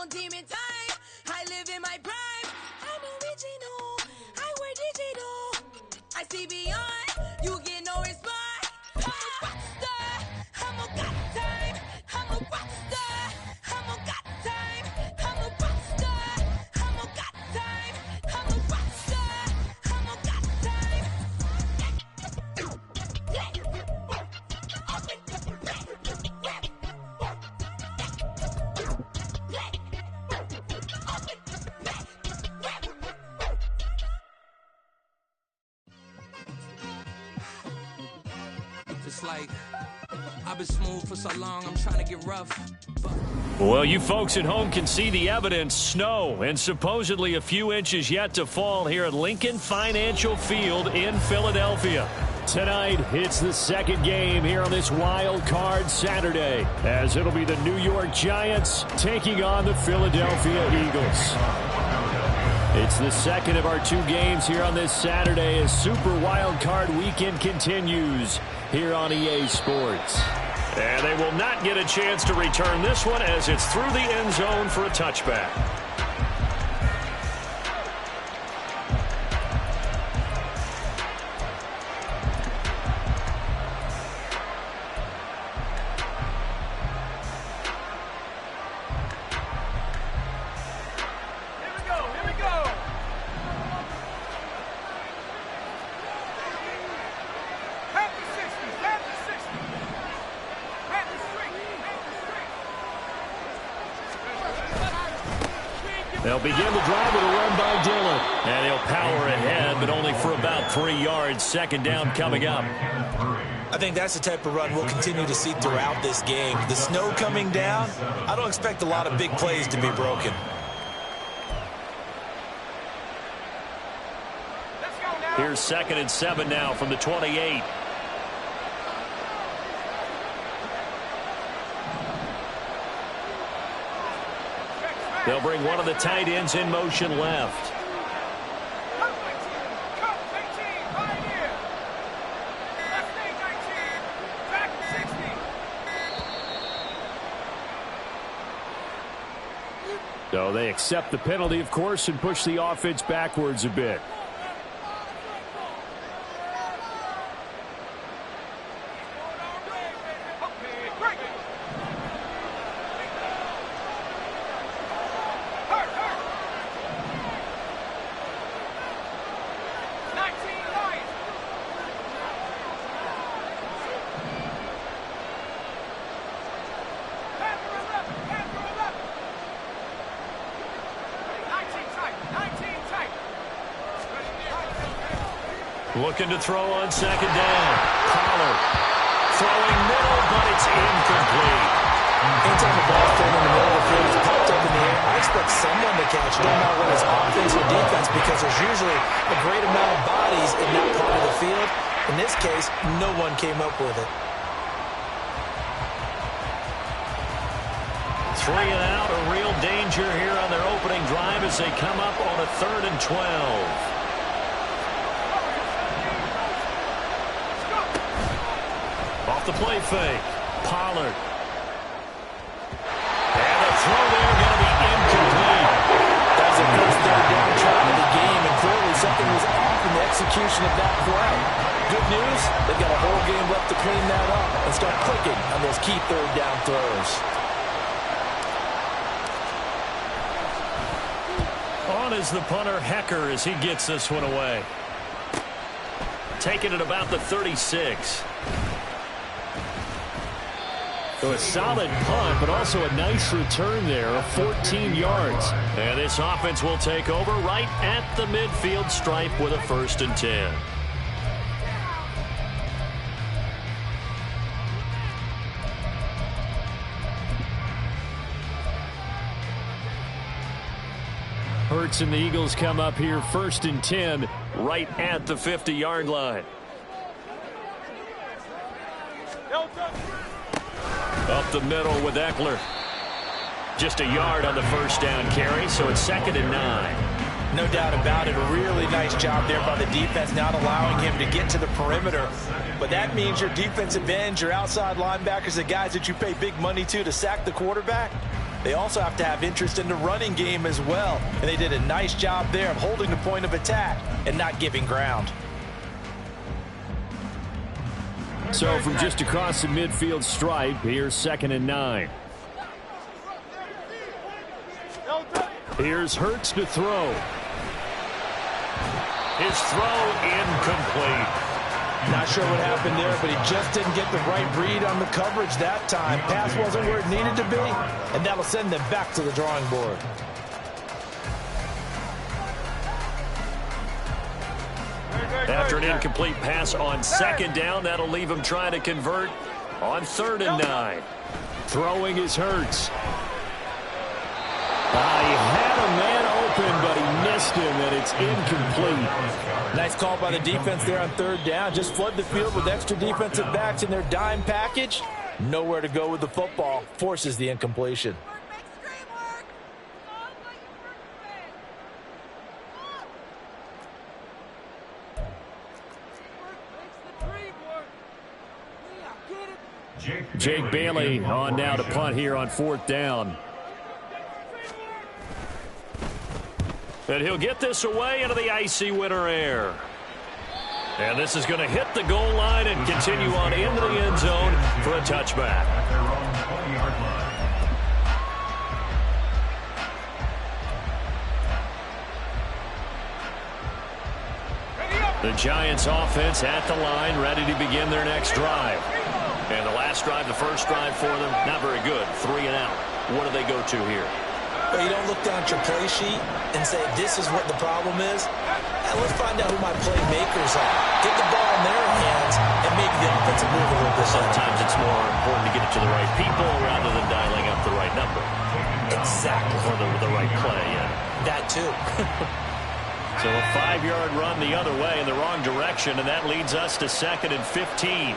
on demon time. I live in my prime. I'm original. I wear digital. I see beyond. You get no response. I'm a rock star. I'm a got time. I'm a rock star. I'm a got time. I'm a rock star. I'm a got time. I'm a rock star. I'm a got time. It's like I've been smooth for so long, I'm trying to get rough. Well, you folks at home can see the evidence. Snow and supposedly a few inches yet to fall here at Lincoln Financial Field in Philadelphia. Tonight, it's the second game here on this wild card Saturday, as it'll be the New York Giants taking on the Philadelphia Eagles. It's the second of our two games here on this Saturday as Super Wild Card Weekend continues here on EA Sports. And they will not get a chance to return this one as it's through the end zone for a touchback. They'll begin the drive with a run by Dillon. And he'll power ahead, but only for about 3 yards. Second down coming up. I think that's the type of run we'll continue to see throughout this game. The snow coming down, I don't expect a lot of big plays to be broken. Here's 2nd and 7 now from the 28. They'll bring one of the tight ends in motion left. So they accept the penalty, of course, and push the offense backwards a bit. Looking to throw on 2nd down. Pollard throwing middle, but it's incomplete. Anytime the ball's thrown in the middle of the field, it's popped up in the air, I expect someone to catch it. No matter what it's offense or defense, because there's usually a great amount of bodies in that part of the field. In this case, no one came up with it. 3 and out, a real danger here on their opening drive as they come up on a 3rd and 12. The play fake. Pollard. And the throw there going to be incomplete. That's the first down try of the game, and clearly something was off in the execution of that play. Good news, they've got a whole game left to clean that up and start clicking on those key 3rd down throws. On is the punter, Hecker, as he gets this one away. Taking it about the 36. So a solid punt, but also a nice return there of 14 yards. And this offense will take over right at the midfield stripe with a 1st and 10. Hurts and the Eagles come up here 1st and 10 right at the 50-yard line. Up the middle with Eckler. Just a yard on the 1st down carry, so it's 2nd and 9. No doubt about it. A really nice job there by the defense, not allowing him to get to the perimeter. But that means your defensive ends, your outside linebackers, the guys that you pay big money to sack the quarterback, they also have to have interest in the running game as well. And they did a nice job there of holding the point of attack and not giving ground. So from just across the midfield stripe, here's 2nd and 9. Here's Hurts to throw. His throw incomplete. Not sure what happened there, but he just didn't get the right read on the coverage that time. Pass wasn't where it needed to be, and that'll send them back to the drawing board. After an incomplete pass on 2nd down, that'll leave him trying to convert on 3rd and 9. Throwing is Hurts. He had a man open, but he missed him, and it's incomplete. Nice call by the defense there on 3rd down. Just flood the field with extra defensive backs in their dime package. Nowhere to go with the football. Forces the incompletion. Jake Bailey on now to punt here on 4th down. And he'll get this away into the icy winter air. And this is going to hit the goal line and continue on into the end zone for a touchback. The Giants offense at the line, ready to begin their next drive. And the last drive, the first drive for them, not very good. 3 and out. What do they go to here? Well, you don't look down at your play sheet and say, this is what the problem is. And let's find out who my playmakers are. Get the ball in their hands and make the offensive move a little bit. Sometimes it's more important to get it to the right people rather than dialing up the right number. Exactly. Or the right play, yeah. That too. So a 5-yard run the other way in the wrong direction, and that leads us to 2nd and 15.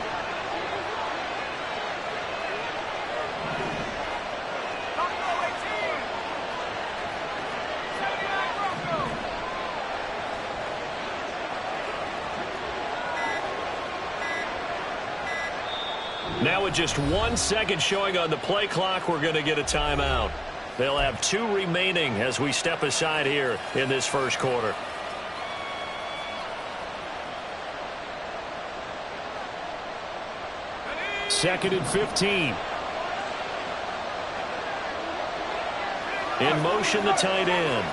Now with just 1 second showing on the play clock, we're going to get a timeout. They'll have 2 remaining as we step aside here in this first quarter. Second and 15. In motion, the tight end.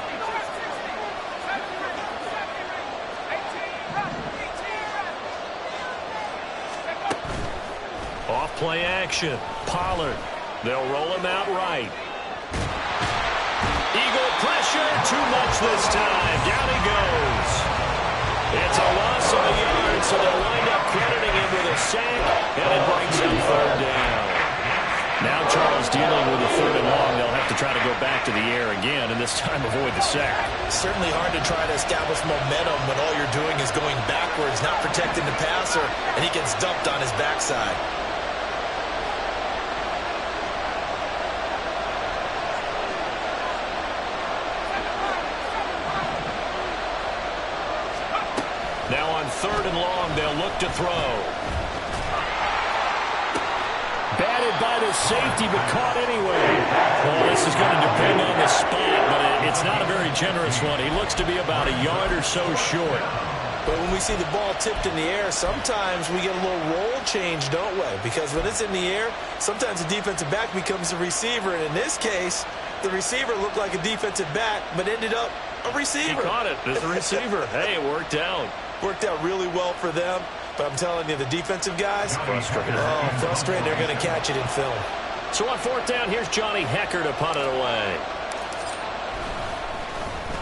Off-play action. Pollard. They'll roll him out right. Eagle pressure. Too much this time. Down he goes. It's a loss of a yard, so they'll wind up crediting him with a sack, and it brings him 3rd down. Now Charles dealing with a 3rd and long. They'll have to try to go back to the air again, and this time avoid the sack. Certainly hard to try to establish momentum when all you're doing is going backwards, not protecting the passer, and he gets dumped on his backside. Now on 3rd and long, they'll look to throw. Batted by the safety, but caught anyway. Well, this is going to depend on the spot, but it's not a very generous one. He looks to be about a yard or so short. But when we see the ball tipped in the air, sometimes we get a little roll change, don't we? Because when it's in the air, sometimes the defensive back becomes a receiver. And in this case, the receiver looked like a defensive back, but ended up a receiver. He caught it as a receiver. Hey, it worked out. Worked out really well for them. But I'm telling you, the defensive guys, frustrated. Oh, frustrated. They're going to catch it in film. So on 4th down, here's Johnny Hekker to punt it away.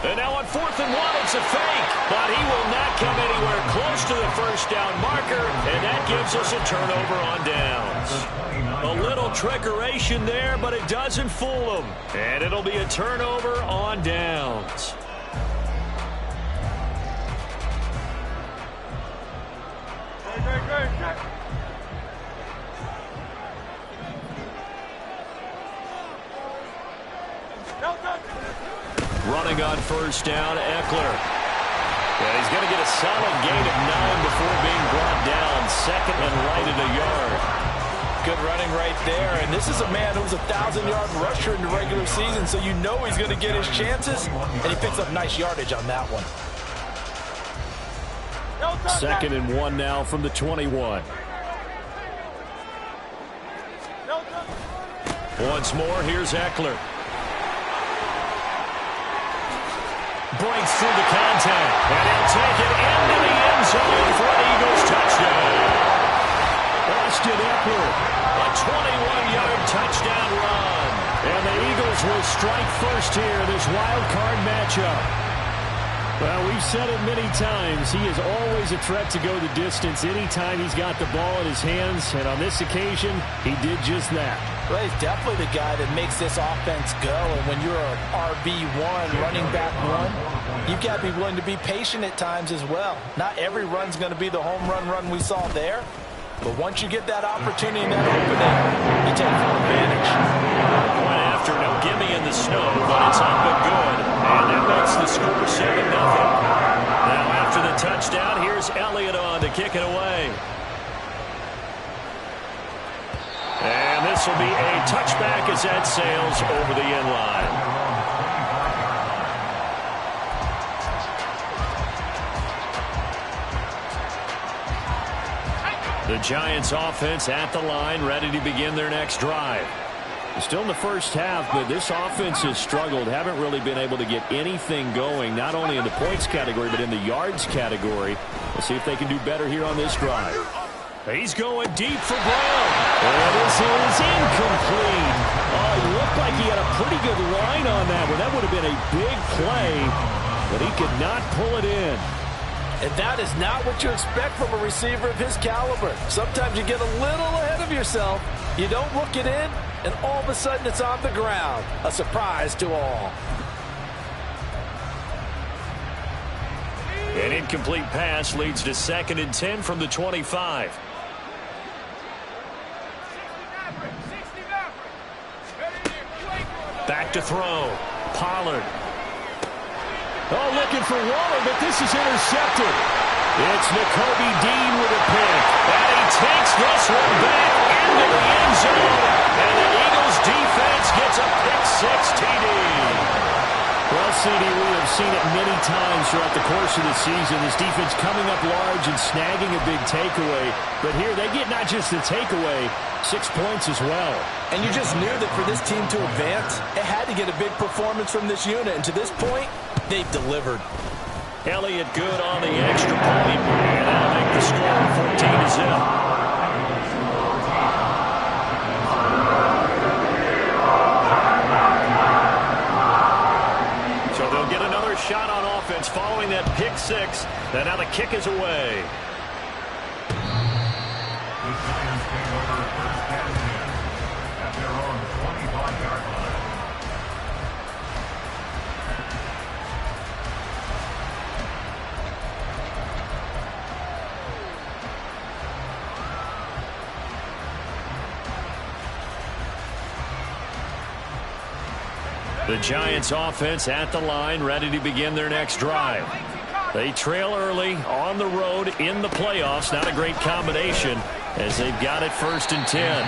And now on 4th and 1, it's a fake. But he will not come anywhere close to the first down marker. And that gives us a turnover on downs. A little trickeration there, but it doesn't fool them. And it'll be a turnover on downs. Running on 1st down, Eckler. And he's going to get a solid gain of 9 before being brought down. 2nd and right at a yard. Good running right there. And this is a man who's a 1,000-yard rusher in the regular season, so you know he's going to get his chances, and he picks up nice yardage on that one. 2nd and 1 now from the 21. Once more, here's Eckler. Breaks through the contact, and he'll take it into the end zone for an Eagles touchdown. Austin Eckler, a 21-yard touchdown run. And the Eagles will strike first here, this wild card matchup. Well, we've said it many times. He is always a threat to go the distance anytime he's got the ball in his hands. And on this occasion, he did just that. Well, he's definitely the guy that makes this offense go. And when you're an RB1, running back one, you've got to be willing to be patient at times as well. Not every run's going to be the home run we saw there. But once you get that opportunity and that opening, you take full advantage. Went after, no gimme in the snow, but it's up and good. And that makes the score 7-0. Now after the touchdown, here's Elliott on to kick it away. And this will be a touchback as that sails over the end line. The Giants offense at the line, ready to begin their next drive. Still in the first half, but this offense has struggled. Haven't really been able to get anything going, not only in the points category, but in the yards category. Let's see if they can do better here on this drive. He's going deep for Brown. And this is incomplete. Oh, it looked like he had a pretty good line on that one. That would have been a big play, but he could not pull it in. And that is not what you expect from a receiver of his caliber. Sometimes you get a little ahead of yourself. You don't look it in, and all of a sudden it's on the ground. A surprise to all. An incomplete pass leads to 2nd and 10 from the 25. Back to throw. Pollard. Oh, looking for Waller, but this is intercepted. It's Nakobe Dean with a pick. And he takes this one back into the end zone. And the Eagles defense gets a pick-6 TD. Well, CD, we have seen it many times throughout the course of the season. This defense coming up large and snagging a big takeaway. But here they get not just the takeaway, 6 points as well. And you just knew that for this team to advance, it had to get a big performance from this unit. And to this point, they've delivered. Elliott good on the extra point. And that'll make the score 14-0. Shot on offense following that pick-6. And now the kick is away. The Giants take over first and 10 at their own 25-yard line. The Giants offense at the line, ready to begin their next drive. They trail early on the road in the playoffs. Not a great combination as they've got it 1st and 10.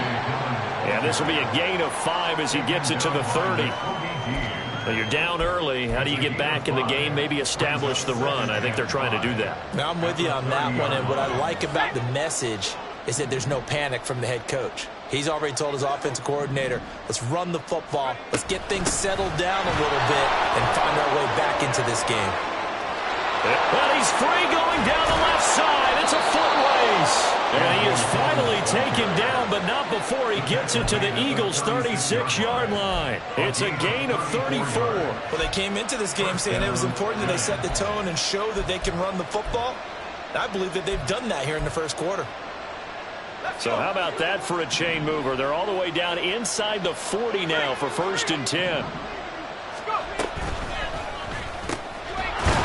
And this will be a gain of 5 as he gets it to the 30. Now you're down early. How do you get back in the game? Maybe establish the run. I think they're trying to do that. Now I'm with you on that one. And what I like about the message is that there's no panic from the head coach. He's already told his offensive coordinator, let's run the football, let's get things settled down a little bit and find our way back into this game. Well, he's free going down the left side. It's a foot race. And he is finally taken down, but not before he gets it to the Eagles' 36-yard line. It's a gain of 34. Well, they came into this game saying it was important that they set the tone and show that they can run the football. I believe that they've done that here in the first quarter. So how about that for a chain mover? They're all the way down inside the 40 now for 1st and 10.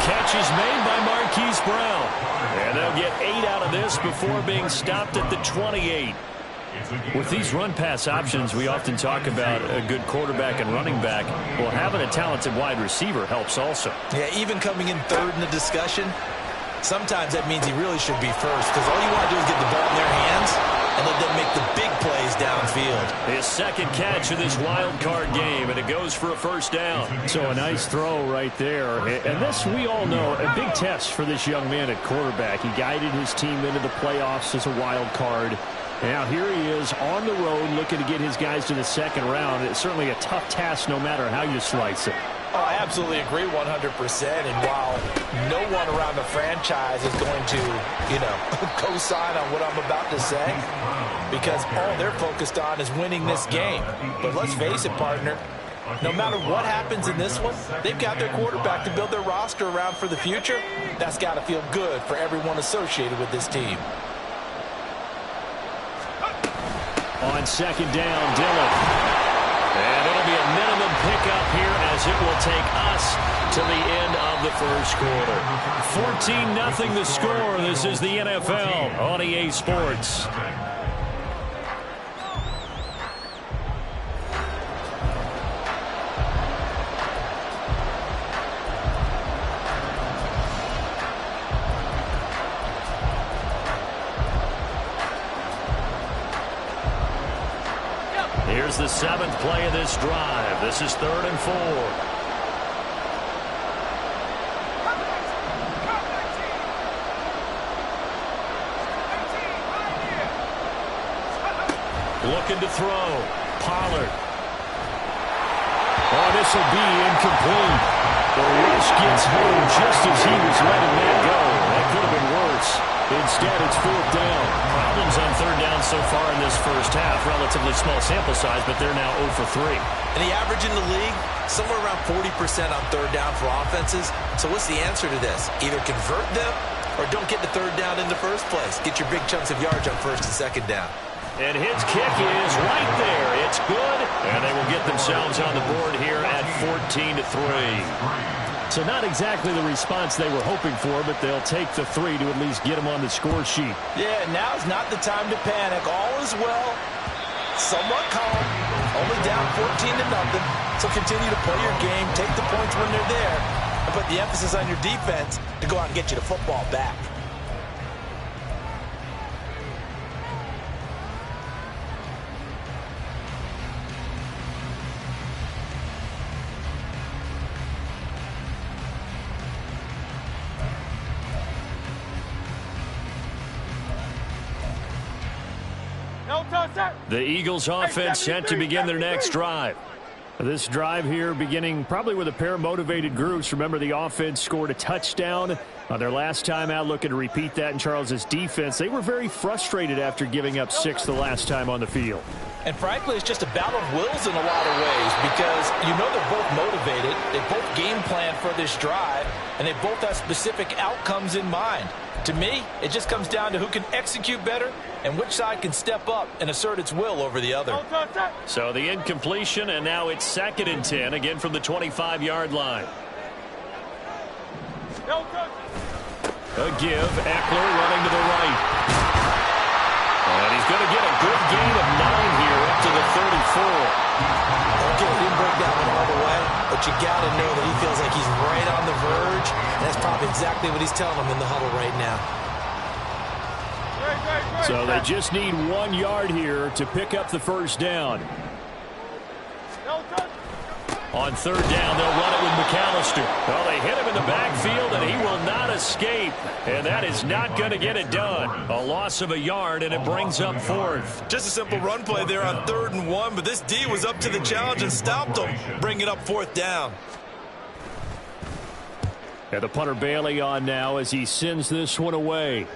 Catch is made by Marquise Brown. And they'll get 8 out of this before being stopped at the 28. With these run-pass options, we often talk about a good quarterback and running back. Well, having a talented wide receiver helps also. Yeah, even coming in 3rd in the discussion, sometimes that means he really should be 1st because all you want to do is get the ball in their hands, and let them make the big plays downfield. His second catch of this wild card game, and it goes for a first down. So a nice throw right there. And this, we all know, a big test for this young man at quarterback. He guided his team into the playoffs as a wild card. Now here he is on the road looking to get his guys to the second round. It's certainly a tough task no matter how you slice it. Oh, I absolutely agree 100%. And while no one around the franchise is going to, co-sign on what I'm about to say, because all they're focused on is winning this game. But let's face it, partner, no matter what happens in this one, they've got their quarterback to build their roster around for the future. That's got to feel good for everyone associated with this team. On second down, Dillon. And it'll be a minimum pickup here as it will take us to the end of the first quarter. 14-0 the score. This is the NFL on EA Sports. Here's the 7th play of this drive. This is 3rd and 4. Looking to throw. Pollard. Oh, this will be incomplete. The rush gets home just as he was letting that go. That could have been worse. Instead, it's 4th down. Problems on 3rd down so far in this first half. Relatively small sample size, but they're now 0 for 3. And the average in the league, somewhere around 40% on 3rd down for offenses. So what's the answer to this? Either convert them or don't get the 3rd down in the first place. Get your big chunks of yards on 1st and 2nd down. And his kick is right there. It's good. And they will get themselves on the board here at 14-3. So not exactly the response they were hoping for, but they'll take the 3 to at least get them on the score sheet. Yeah, now's not the time to panic. All is well. Somewhat calm. Only down 14-0. So continue to play your game, take the points when they're there, and put the emphasis on your defense to go out and get you the football back. The Eagles offense set to begin their next drive. This drive here beginning probably with a pair of motivated groups. Remember, the offense scored a touchdown on their last time out, looking to repeat that in Charles's defense. They were very frustrated after giving up 6 the last time on the field. And frankly, it's just a battle of wills in a lot of ways because they're both motivated. They both game plan for this drive, and they both have specific outcomes in mind. To me, it just comes down to who can execute better and which side can step up and assert its will over the other. So the incompletion, and now it's 2nd and 10, again from the 25-yard line. A give, Eckler running to the right. And he's going to get a good gain of 9 here up to the 34. Okay, he didn't break that one all the way, but you got to know that he feels like he's right on the verge, and that's probably exactly what he's telling them in the huddle right now. So they just need 1 yard here to pick up the first down. On 3rd down, they'll run it with McAllister. Well, they hit him in the backfield, and he will not escape. And that is not going to get it done. A loss of a yard, and it brings up 4th. Just a simple run play there on 3rd and 1, but this D was up to the challenge and stopped him, bringing up 4th down. And the punter Bailey on now as he sends this one away.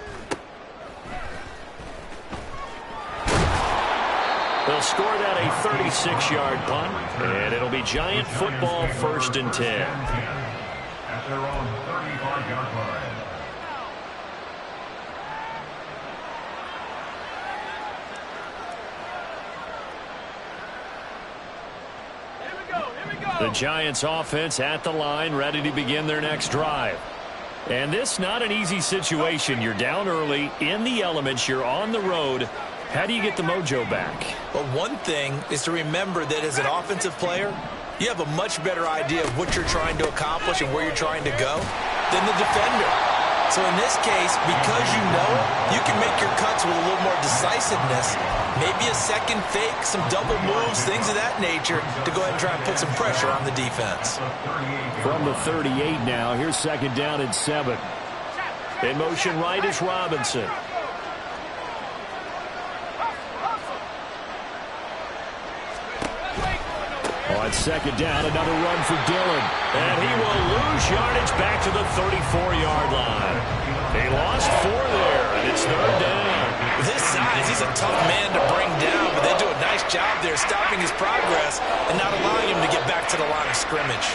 They'll score that a 36-yard punt, and it'll be Giant football 1st and 10. At their own 35-yard line. The Giants offense at the line, ready to begin their next drive. And this not an easy situation. You're down early, in the elements, you're on the road. How do you get the mojo back? Well, one thing is to remember that as an offensive player, you have a much better idea of what you're trying to accomplish and where you're trying to go than the defender. So in this case, because you know it, you can make your cuts with a little more decisiveness. Maybe a second fake, some double moves, things of that nature to go ahead and try and put some pressure on the defense. From the 38 now, here's second down and 7. In motion right is Robinson. On second down, another run for Dillon. And he will lose yardage back to the 34-yard line. He lost 4 there, and it's third down. With his size, he's a tough man to bring down, but they do a nice job there stopping his progress and not allowing him to get back to the line of scrimmage.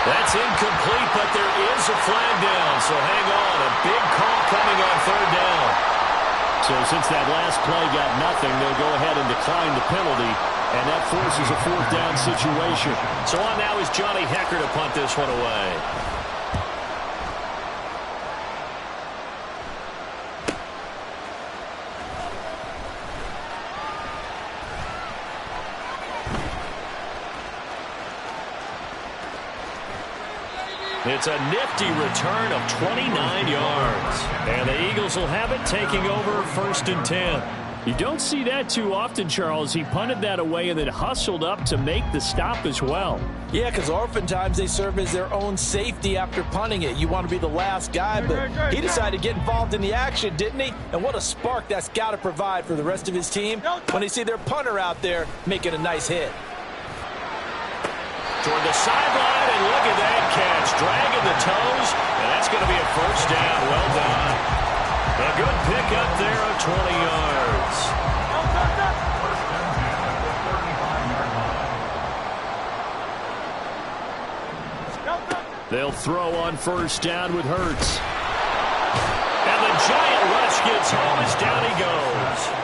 That's incomplete, but there is a flag down, so hang on. A big call coming on third down. So since that last play got nothing, they'll go ahead and decline the penalty, and that forces a fourth down situation. So on now is Johnny Hekker to punt this one away. It's a nifty return of 29 yards. And the Eagles will have it, taking over first and 10. You don't see that too often, Charles. He punted that away and then hustled up to make the stop as well. Yeah, because oftentimes they serve as their own safety after punting it. You want to be the last guy, but he decided to get involved in the action, didn't he? And what a spark that's got to provide for the rest of his team when they see their punter out there making a nice hit. Toward the sideline, and look at that catch. Dragging the toes, and that's going to be a first down. Well done. A good pickup there of 20 yards. They'll throw on first down with Hurts. And the giant rush gets home as down he goes.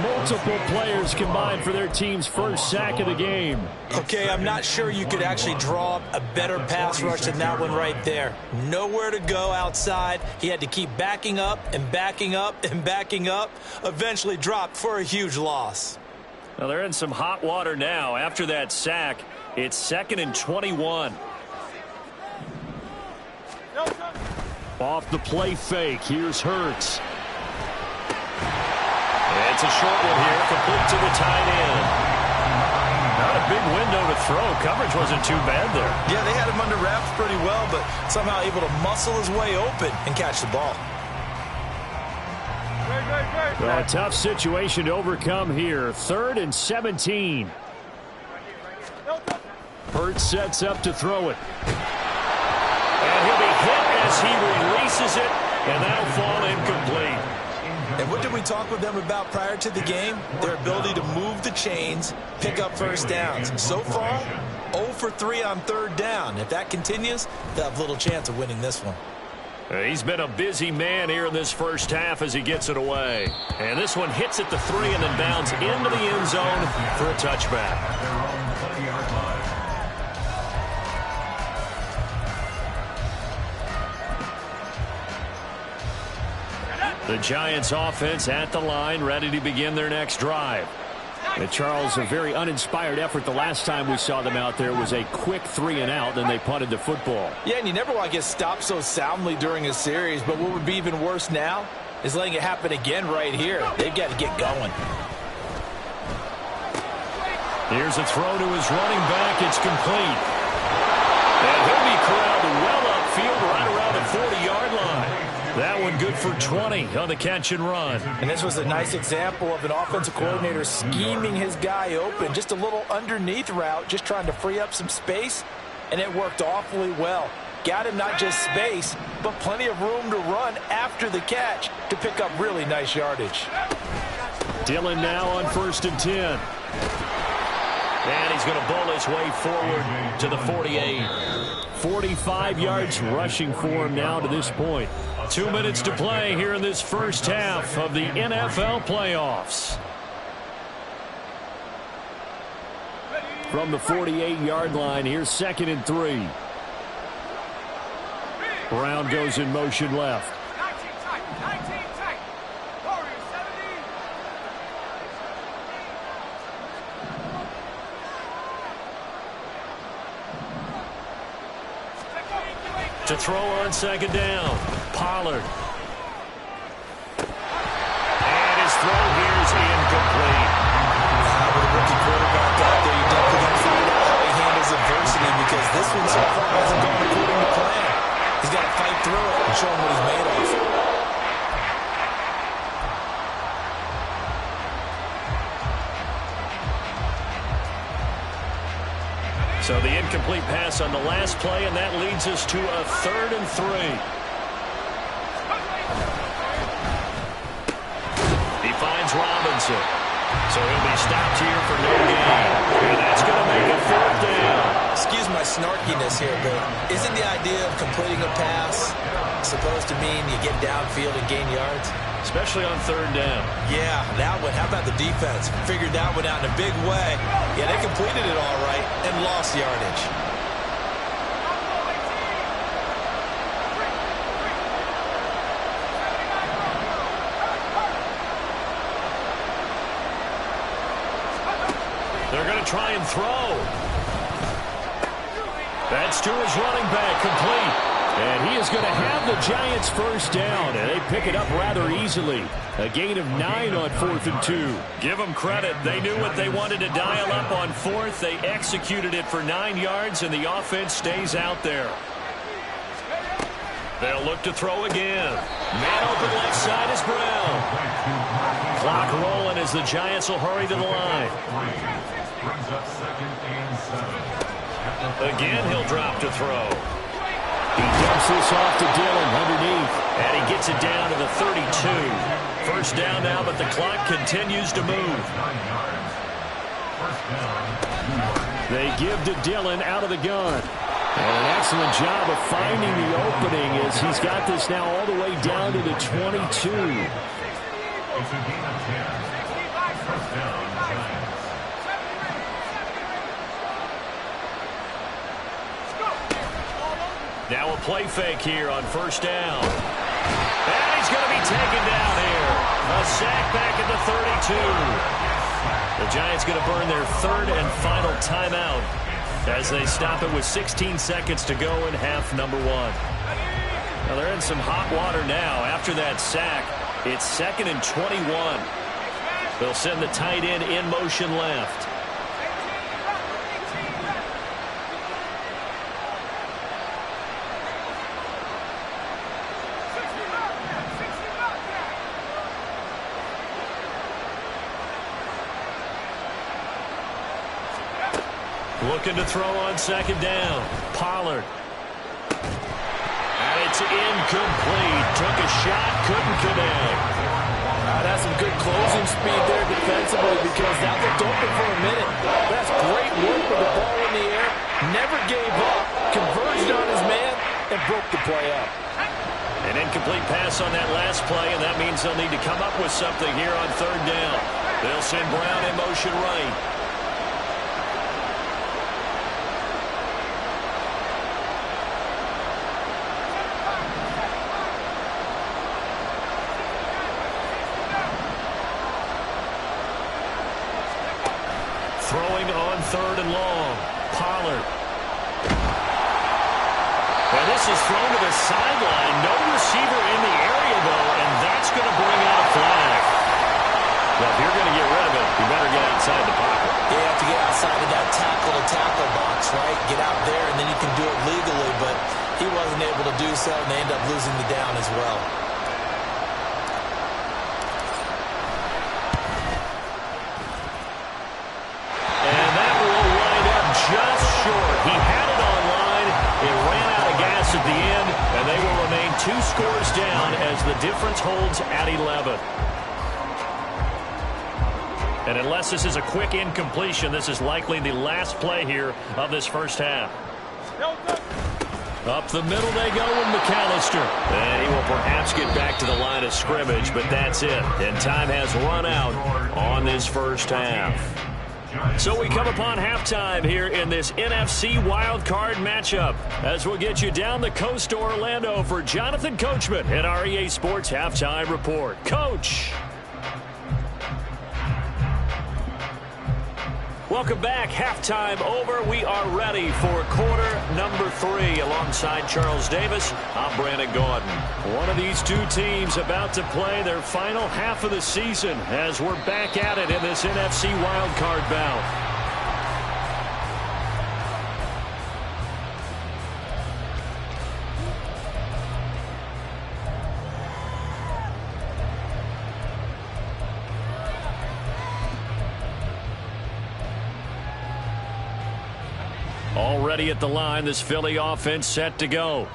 Multiple players combined for their team's first sack of the game. Okay, I'm not sure you could actually draw up a better pass rush than that one right there. Nowhere to go outside. He had to keep backing up and backing up and backing up. Eventually dropped for a huge loss. Well, they're in some hot water now. After that sack, it's 2nd and 21. Off the play fake, here's Hurts. It's a short one here, complete to the tight end. Not a big window to throw. Coverage wasn't too bad there. Yeah, they had him under wraps pretty well, but somehow able to muscle his way open and catch the ball. Well, a tough situation to overcome here. 3rd and 17. Hurts sets up to throw it. And he'll be hit as he releases it, and that'll fall incomplete. And what did we talk with them about prior to the game? Their ability to move the chains, pick up first downs. So far, 0 for 3 on third down. If that continues, they'll have little chance of winning this one. He's been a busy man here in this first half as he gets it away. And this one hits at the 3 and then bounds into the end zone for a touchback. The Giants offense at the line, ready to begin their next drive. And Charles, a very uninspired effort. The last time we saw them out there was a quick 3 and out, then they punted the football. Yeah, and you never want to get stopped so soundly during a series, but what would be even worse now is letting it happen again right here. They've got to get going. Here's a throw to his running back. It's complete. And he'll be corralled well upfield right around the 40-yard line. That one good for 20 on the catch and run. And this was a nice example of an offensive coordinator scheming his guy open. Just a little underneath route, just trying to free up some space, and it worked awfully well. Got him not just space, but plenty of room to run after the catch to pick up really nice yardage. Dillon now on 1st and 10. And he's going to bowl his way forward to the 48. 45 yards rushing for him now to this point. 2 minutes to play here in this first half of the NFL playoffs. From the 48-yard line, here's 2nd and 3. Brown goes in motion left. To throw on second down, Pollard. And his throw here is incomplete. With a rookie quarterback out there, you're definitely going to find out how he handles adversity, because this one so far hasn't gone according to plan. He's got to fight through it and show him what he's made of. So the incomplete pass on the last play, and that leads us to a 3rd and 3. He finds Robinson. So he'll be stopped here for no gain. And that's going to make it 4th down. Excuse my snarkiness here, but isn't the idea of completing a pass supposed to mean you get downfield and gain yards? Especially on 3rd down. Yeah, that one. How about the defense? Figured that one out in a big way. Yeah, they completed it all right and lost yardage. They're going to try and throw. That's to his running back, complete. And he is going to have the Giants' first down, and they pick it up rather easily. A gain of 9 on 4th and 2. Give them credit. They knew what they wanted to dial up on 4th. They executed it for 9 yards, and the offense stays out there. They'll look to throw again. Man open left side is Brown. Clock rolling as the Giants will hurry to the line. Brings up 2nd and 7. Again, he'll drop to throw. He dumps this off to Dillon underneath. And he gets it down to the 32. First down now, but the clock continues to move. They give to Dillon out of the gun. And an excellent job of finding the opening as he's got this now all the way down to the 22. It's a gain of 10. First down, Giants. Now a play fake here on first down. And he's going to be taken down here. A sack back at the 32. The Giants going to burn their 3rd and final timeout as they stop it with 16 seconds to go in half number 1. Now they're in some hot water now. After that sack, it's 2nd and 21. They'll send the tight end in motion left. Looking to throw on second down. Pollard. And it's incomplete. Took a shot, couldn't connect. That's some good closing speed there defensively, because that looked open for a minute. That's great work with the ball in the air. Never gave up. Converged on his man and broke the play up. An incomplete pass on that last play, and that means they'll need to come up with something here on 3rd down. They'll send Brown in motion right. Throwing on 3rd and long. Pollard. And this is thrown to the sideline. No receiver in the area, though, and that's going to bring out a flag. Well, if you're going to get rid of it, you better get outside the pocket. You have to get outside of that tackle-to-tackle box, right? Get out there, and then you can do it legally, but he wasn't able to do so, and they end up losing the down as well. Just short. He had it on line. It ran out of gas at the end, and they will remain 2 scores down as the difference holds at 11. And unless this is a quick incompletion, this is likely the last play here of this first half. Up the middle they go with McAllister. And he will perhaps get back to the line of scrimmage, but that's it. And time has run out on this first half. So we come upon halftime here in this NFC wildcard matchup as we'll get you down the coast to Orlando for Jonathan Coachman at our EA Sports Halftime Report. Coach. Welcome back. Halftime over. We are ready for quarter number 3. Alongside Charles Davis, I'm Brandon Gaudin. One of these two teams about to play their final half of the season as we're back at it in this NFC wildcard bout. Already at the line, this Philly offense set to go.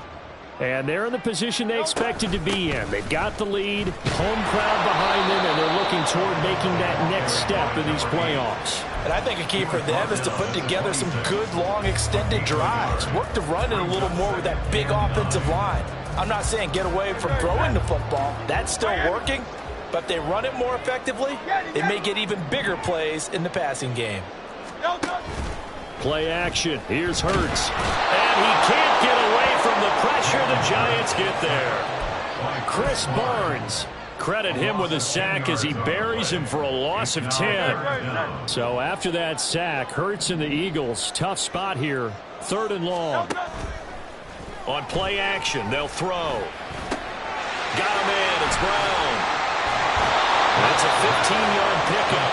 And they're in the position they expected to be in. They've got the lead, home crowd behind them, and they're looking toward making that next step in these playoffs. And I think a key for them is to put together some good, long, extended drives. Work to run it a little more with that big offensive line. I'm not saying get away from throwing the football. That's still working. But if they run it more effectively, they may get even bigger plays in the passing game. Play action. Here's Hurts. And he can't get away from the pressure. The Giants get there. Chris Barnes. Credit him with a sack as he buries him for a loss of 10. So after that sack, Hurts and the Eagles, tough spot here. 3rd and long. On play action, they'll throw. Got him in. It's Brown. That's a 15-yard pickup,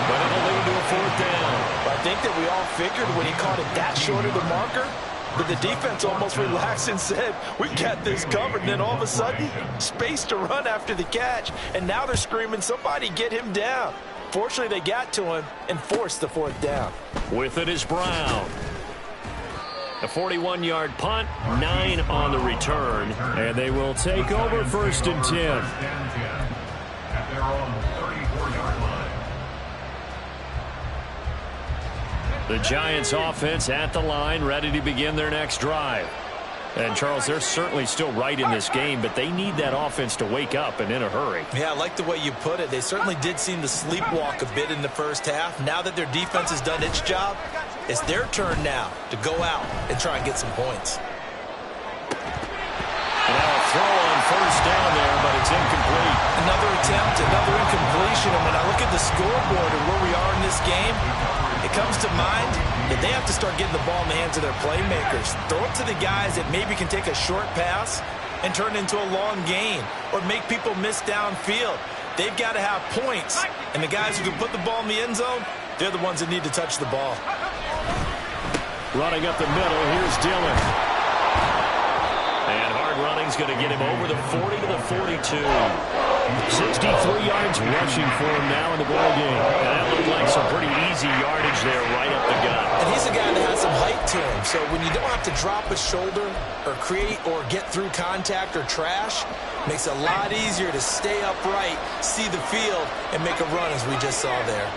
but it'll lead to a 4th down. I think that we all figured when he caught it that short of the marker that the defense almost relaxed and said, we got this covered. And then all of a sudden, space to run after the catch. And now they're screaming, somebody get him down. Fortunately, they got to him and forced the 4th down. With it is Brown. A 41-yard punt, 9 on the return. And they will take over 1st and 10. At their own 34-yard line. The Giants offense at the line, ready to begin their next drive. And, Charles, they're certainly still right in this game, but they need that offense to wake up and in a hurry. Yeah, I like the way you put it. They certainly did seem to sleepwalk a bit in the first half. Now that their defense has done its job, it's their turn now to go out and try and get some points. And now a throw on 1st down there, but it's incomplete. Another attempt, another incompletion. And when I look at the scoreboard and where we are in this game, it comes to mind that they have to start getting the ball in the hands of their playmakers. Throw it to the guys that maybe can take a short pass and turn it into a long gain or make people miss downfield. They've got to have points. And the guys who can put the ball in the end zone, they're the ones that need to touch the ball. Running up the middle, here's Dillon. And hard running's going to get him over the 40 to the 42. 63 yards rushing for him now in the ball game. And that looked like some pretty easy yardage there right up the gut. And he's a guy that has some height to him. So when you don't have to drop a shoulder or create or get through contact or trash, makes it a lot easier to stay upright, see the field, and make a run as we just saw there.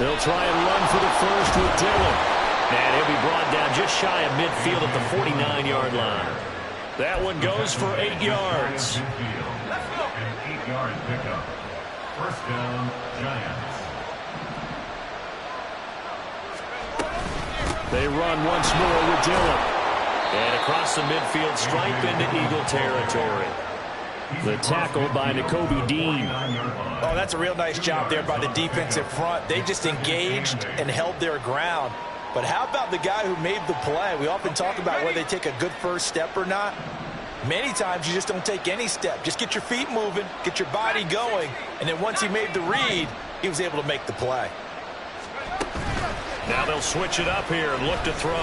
They'll try and run for the first with Dillon. And he'll be brought down just shy of midfield at the 49-yard line. That one goes for 8 yards. An 8-yard pickup. 1st down, Giants. They run once more with Dillon. And across the midfield stripe into Eagle territory. The tackle by Nakobe Dean. Oh, that's a real nice job there by the defensive front. They just engaged and held their ground. But how about the guy who made the play? We often talk about whether they take a good first step or not. Many times you just don't take any step. Just get your feet moving, get your body going, and then once he made the read, he was able to make the play. Now they'll switch it up here and look to throw.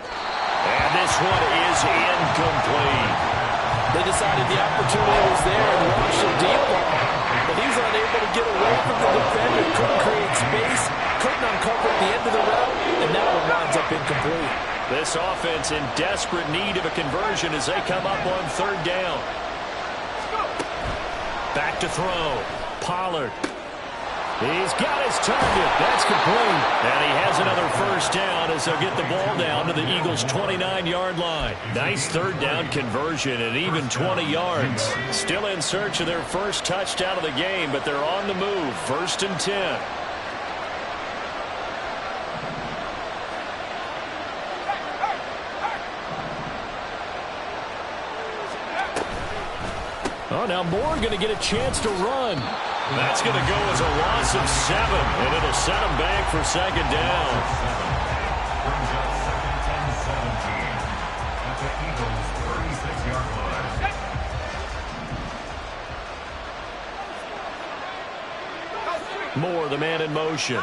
And this one is incomplete. They decided the opportunity was there and launched a deep ball. But he was unable to get away from the defender, couldn't create space, couldn't uncover at the end of the route, and that one winds up incomplete. This offense in desperate need of a conversion as they come up on 3rd down. Back to throw. Pollard. He's got his target. That's complete. And he has another 1st down as they'll get the ball down to the Eagles' 29-yard line. Nice 3rd down conversion and even 20 yards. Still in search of their first touchdown of the game, but they're on the move. 1st and 10. Oh, now Moore going to get a chance to run. That's going to go as a loss of 7, and it'll set him back for second down. Brings up 2nd and 17 at the Eagles' 36-yard line. Moore, the man in motion.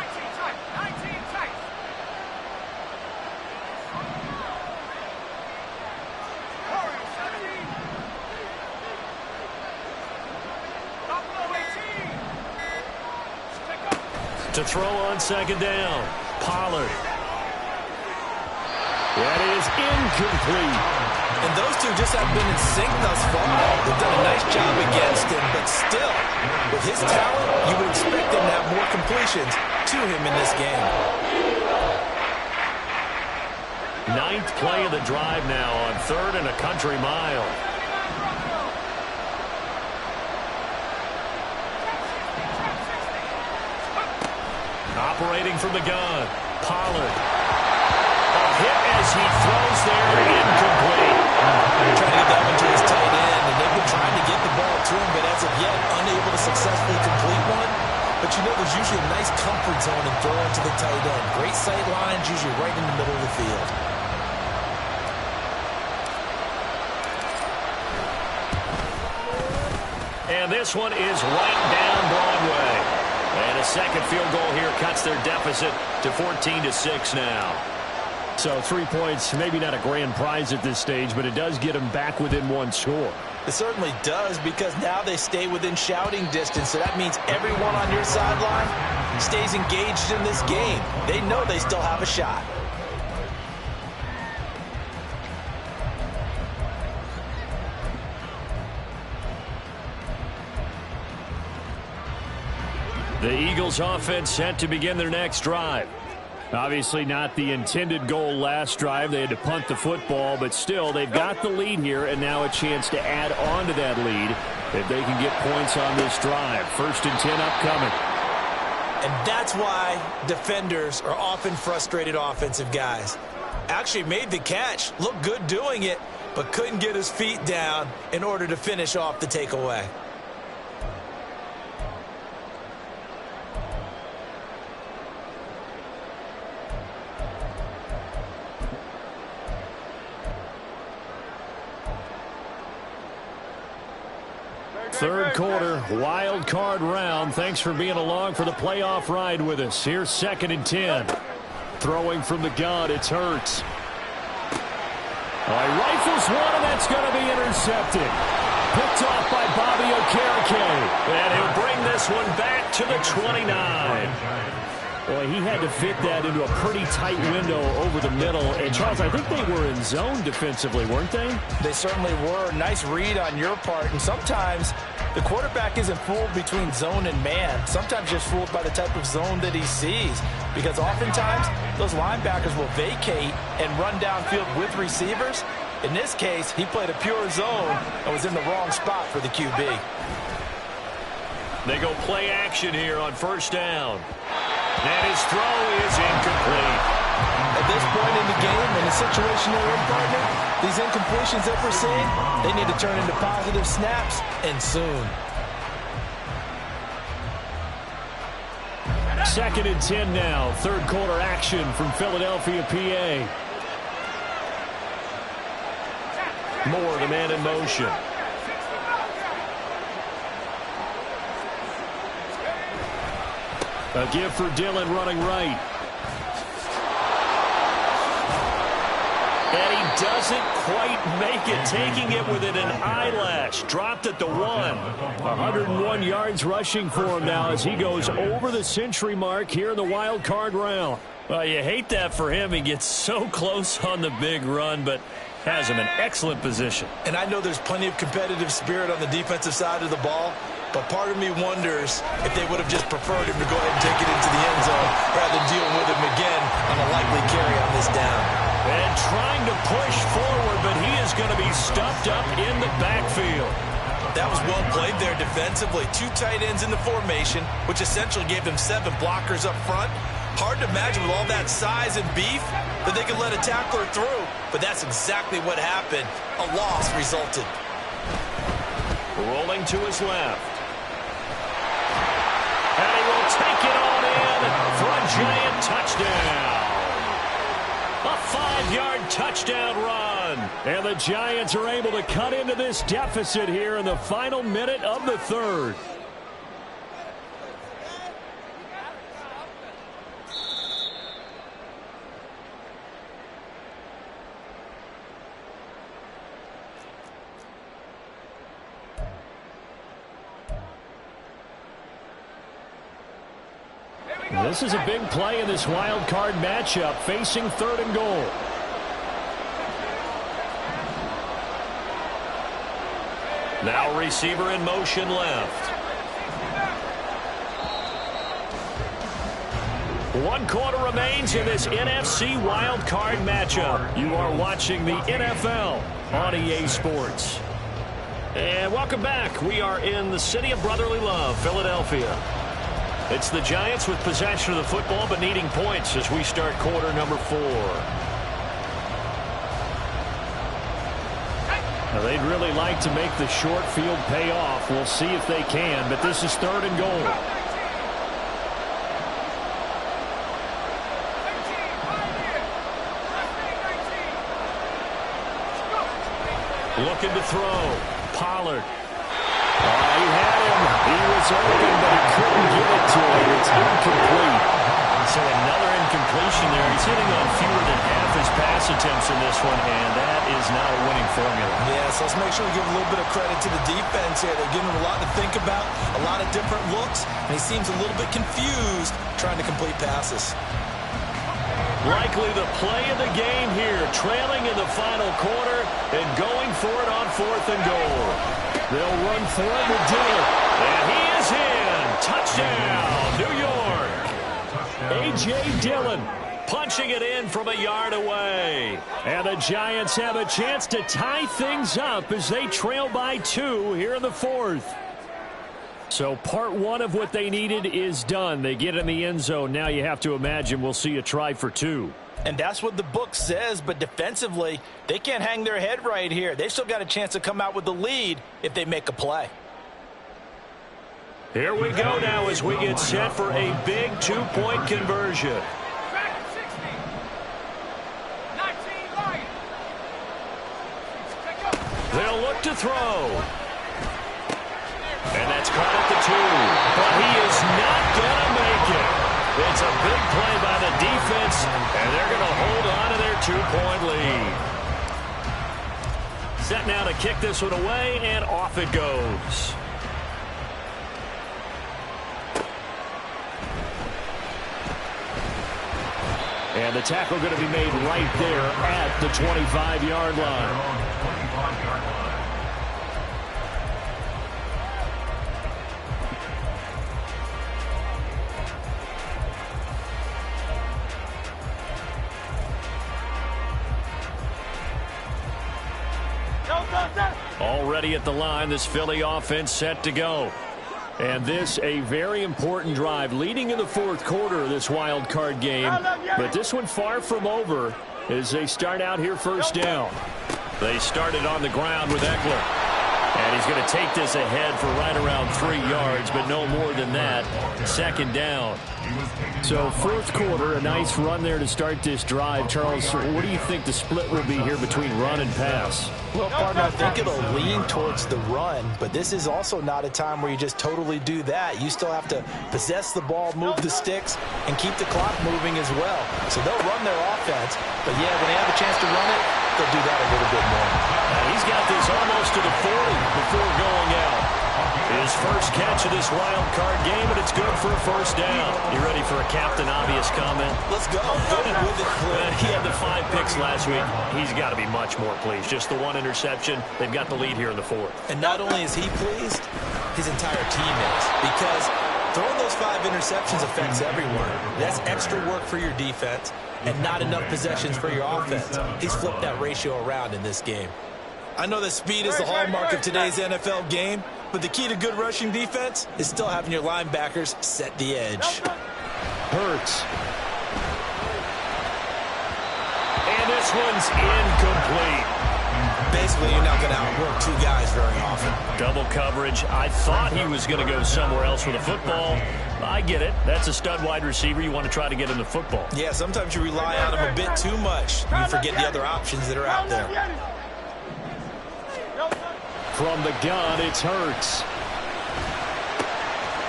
To throw on second down, Pollard. That is incomplete. And those two just haven't been in sync thus far. They've done a nice job against him, but still, with his talent, you would expect them to have more completions to him in this game. 9th play of the drive now on 3rd and a country mile. Operating from the gun, Pollard. A hit as he throws there, incomplete. They're trying to get that one to his tight end, and they've been trying to get the ball to him, but as of yet, unable to successfully complete one. But you know there's usually a nice comfort zone in throwing to the tight end. Great sight lines, usually right in the middle of the field. And this one is right down Broadway. And a second field goal here cuts their deficit to 14-6 now. So 3 points, maybe not a grand prize at this stage, but it does get them back within one score. It certainly does, because now they stay within shouting distance, so that means everyone on your sideline stays engaged in this game. They know they still have a shot. The Eagles offense set to begin their next drive. Obviously not the intended goal last drive. They had to punt the football, but still they've got the lead here, and now a chance to add on to that lead if they can get points on this drive. 1st and 10 upcoming. And that's why defenders are often frustrated offensive guys. Actually made the catch, looked good doing it, but couldn't get his feet down in order to finish off the takeaway. Third quarter, wild card round. Thanks for being along for the playoff ride with us. Here's 2nd and 10. Throwing from the gun, it's Hurts. He rifles one, and that's going to be intercepted. Picked off by Bobby Okereke. And he'll bring this one back to the 29. Boy, he had to fit that into a pretty tight window over the middle. And, Charles, I think they were in zone defensively, weren't they? They certainly were. Nice read on your part. And sometimes the quarterback isn't fooled between zone and man. Sometimes just fooled by the type of zone that he sees. Because oftentimes, those linebackers will vacate and run downfield with receivers. In this case, he played a pure zone and was in the wrong spot for the QB. They go play action here on 1st down. And his throw is incomplete. At this point in the game, in the situation they're in, partner, these incompletions that we're seeing, they need to turn into positive snaps, and soon. 2nd and 10 now. Third quarter action from Philadelphia, PA. Moore, the man in motion. A give for Dillon running right. And he doesn't quite make it, taking it within an eyelash. Dropped at the 1. 101 yards rushing for him now as he goes over the century mark here in the wild card round. Well, you hate that for him. He gets so close on the big run, but has him in excellent position. And I know there's plenty of competitive spirit on the defensive side of the ball, but part of me wonders if they would have just preferred him to go ahead and take it into the end zone rather than deal with him again on a likely carry on this down. And trying to push forward, but he is going to be stuffed up in the backfield. That was well played there defensively. 2 tight ends in the formation, which essentially gave them 7 blockers up front. Hard to imagine with all that size and beef that they could let a tackler through, but that's exactly what happened. A loss resulted. Rolling to his left. And he will take it on in for a giant touchdown. A 5-yard touchdown run. And the Giants are able to cut into this deficit here in the final minute of the third. This is a big play in this wild card matchup, facing 3rd and goal. Now receiver in motion left. 1 quarter remains in this NFC wild card matchup. You are watching the NFL on EA Sports. And welcome back. We are in the city of brotherly love, Philadelphia. It's the Giants with possession of the football but needing points as we start quarter number 4. Now they'd really like to make the short field pay off. We'll see if they can, but this is 3rd and goal. Looking to throw. Pollard. He had him. He was open, but he couldn't give it to him. It's incomplete. So another incompletion there. He's hitting on fewer than half his pass attempts in this one, and that is not a winning formula. Yeah, so let's make sure we give a little bit of credit to the defense here. They're giving him a lot to think about, a lot of different looks, and he seems a little bit confused trying to complete passes. Likely the play of the game here, trailing in the final quarter and going for it on 4th and goal. They'll run for it with Dillon. And he is in. Touchdown, New York. A.J. Dillon punching it in from a yard away. And the Giants have a chance to tie things up as they trail by 2 here in the 4th. So part 1 of what they needed is done. They get in the end zone. Now you have to imagine we'll see a try for 2. And that's what the book says, but defensively, they can't hang their head right here. They've still got a chance to come out with the lead if they make a play. Here we go now as we get set for a big 2-point conversion. They'll look to throw. And that's caught at the 2. But he is not going to make it. It's a big play by the defense, and they're going to hold on to their 2-point lead. Set now to kick this one away, and off it goes. And the tackle going to be made right there at the 25-yard line. Already at the line, this Philly offense set to go. And this a very important drive leading in the 4th quarter of this wild card game. But this one far from over as they start out here 1st down. They started on the ground with Eckler. And he's going to take this ahead for right around 3 yards, but no more than that. 2nd down. So 4th quarter, a nice run there to start this drive. Charles, what do you think the split will be here between run and pass? Well, partner, I think it'll lean towards the run, but this is also not a time where you just totally do that. You still have to possess the ball, move the sticks, and keep the clock moving as well. So they'll run their offense, but yeah, when they have a chance to run it, they'll do that a little bit more. He's got this almost to the 40 before going out. His first catch of this wild card game, and it's good for a 1st down. You ready for a Captain Obvious comment? Let's go. Good with it, Cliff. He had the 5 picks last week. He's got to be much more pleased. Just the 1 interception. They've got the lead here in the 4th. And not only is he pleased, his entire team is. Because throwing those 5 interceptions affects everyone. That's extra work for your defense and not enough possessions for your offense. He's flipped that ratio around in this game. I know that speed is the hallmark of today's NFL game, but the key to good rushing defense is still having your linebackers set the edge. Hurts. And this one's incomplete. basically you're not going to outwork two guys very often. Double coverage. I thought he was going to go somewhere else with the football. I get it. That's a stud wide receiver. You want to try to get him the football. Yeah, sometimes you rely on him a bit too much. You forget the other options that are out there. From the gun, it's Hurts.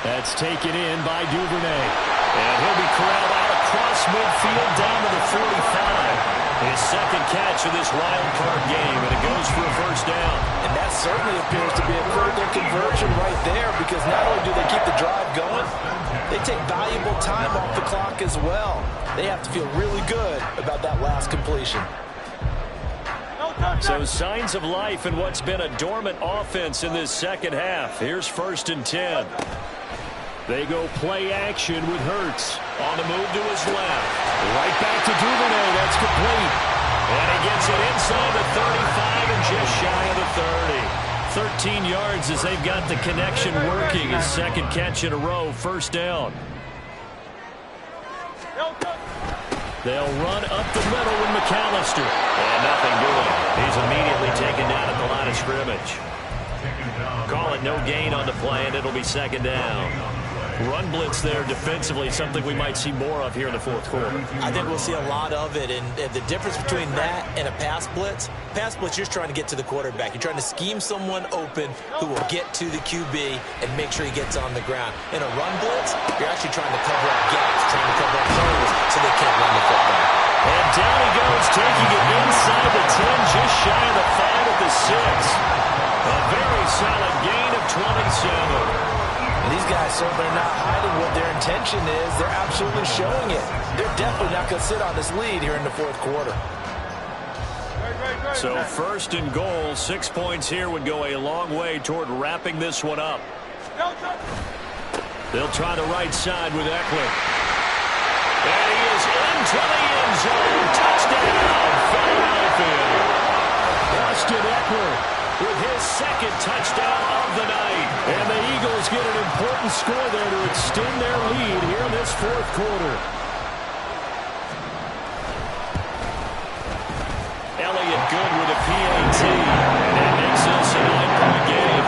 That's taken in by Duvernay. And he'll be corralled out across midfield down to the 45. His second catch of this wild card game, and it goes for a first down. And that certainly appears to be a critical conversion right there, because not only do they keep the drive going, they take valuable time off the clock as well. They have to feel really good about that last completion. So signs of life in what's been a dormant offense in this second half. Here's 1st and 10. They go play action with Hurts. On the move to his left. Right back to Duvernay. That's complete. And he gets it inside the 35 and just shy of the 30. 13 yards as they've got the connection working. His second catch in a row, first down. They'll run up the middle with McAllister. And nothing doing. He's immediately taken down at the line of scrimmage. Call it no gain on the play, and it'll be second down. Run blitz there defensively, something we might see more of here in the fourth quarter. I think we'll see a lot of it, and the difference between that and a pass blitz, you're just trying to get to the quarterback. You're trying to scheme someone open who will get to the QB and make sure he gets on the ground. In a run blitz, you're actually trying to cover up gaps, trying to cover up holes so they can't run the football. And down he goes, taking it inside the 10, just shy of the 5 at the 6. A very solid gain of 27. And these guys certainly are not hiding what their intention is. They're absolutely showing it. They're definitely not going to sit on this lead here in the fourth quarter. So 1st and goal, 6 points here would go a long way toward wrapping this one up. They'll try the right side with Eckler. And he is into the end zone. Touchdown, Philadelphia. Austin Eckler with his second touchdown of the night. And the Eagles get an important score there to extend their lead here in this fourth quarter. Elliott good with a PAT. And that makes this a 9-point game.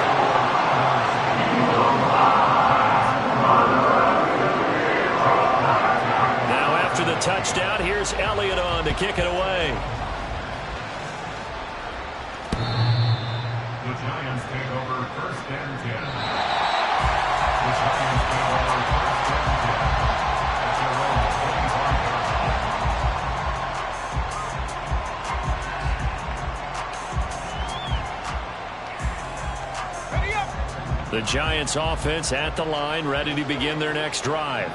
Now after the touchdown, here's Elliott on to kick it away. The Giants take over 1st and 10. The Giants take over 1st and 10. At their own 25 yard line. The Giants offense at the line, ready to begin their next drive.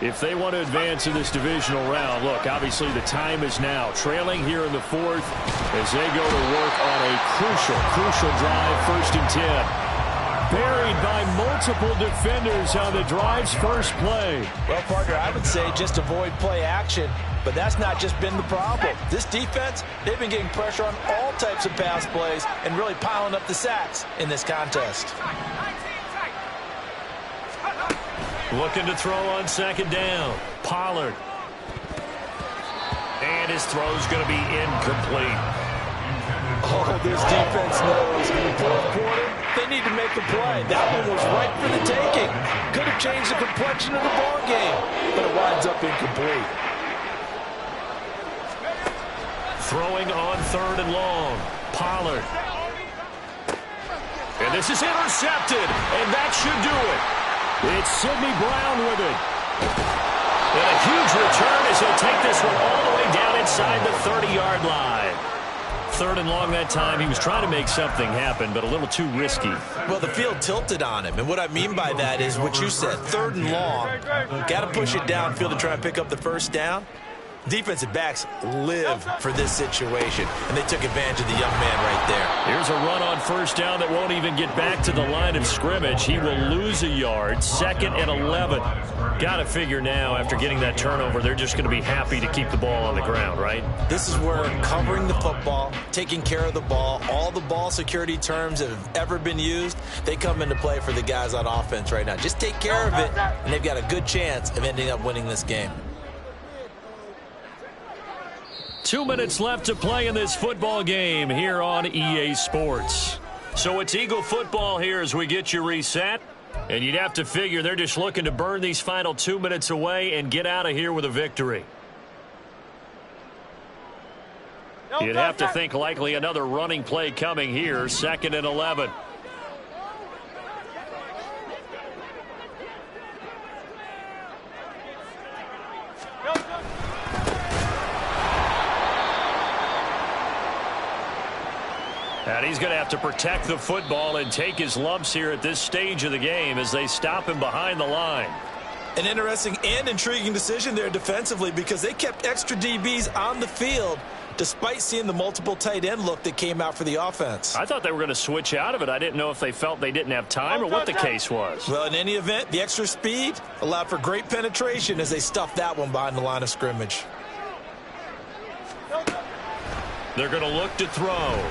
If they want to advance in this divisional round, look, obviously the time is now. Trailing here in the fourth as they go to work on a crucial drive, 1st and 10. Buried by multiple defenders on the drive's first play. Well, partner, I would say just avoid play action, but that's not just been the problem. This defense, they've been getting pressure on all types of pass plays and really piling up the sacks in this contest. Looking to throw on second down. Pollard. And his throw's going to be incomplete. Oh, this defense knows in the fourth quarter, they need to make a play. That one was right for the taking. Could have changed the complexion of the ball game, but it winds up incomplete. Throwing on 3rd and long. Pollard. And this is intercepted, and that should do it. It's Sidney Brown with it. And a huge return as he'll take this one all the way down inside the 30-yard line. 3rd and long that time. He was trying to make something happen, but a little too risky. Well, the field tilted on him, and what I mean by that is what you said. 3rd and long, got to push it downfield to try and pick up the first down. Defensive backs live for this situation, and they took advantage of the young man right there. Here's a run on 1st down that won't even get back to the line of scrimmage. He will lose a yard. 2nd and 11. Got to figure now, after getting that turnover, they're just going to be happy to keep the ball on the ground, right? This is where covering the football, taking care of the ball, all the ball security terms that have ever been used, they come into play for the guys on offense right now. Just take care of it, and they've got a good chance of ending up winning this game. 2 minutes left to play in this football game here on EA Sports. So it's Eagle football here as we get you reset. And you'd have to figure they're just looking to burn these final 2 minutes away and get out of here with a victory. You'd have to think likely another running play coming here, 2nd and 11. And he's going to have to protect the football and take his lumps here at this stage of the game as they stop him behind the line. An interesting and intriguing decision there defensively because they kept extra DBs on the field despite seeing the multiple tight end look that came out for the offense. I thought they were going to switch out of it. I didn't know if they felt they didn't have time or what the case was. Well, in any event, the extra speed allowed for great penetration as they stuffed that one behind the line of scrimmage. They're going to look to throw.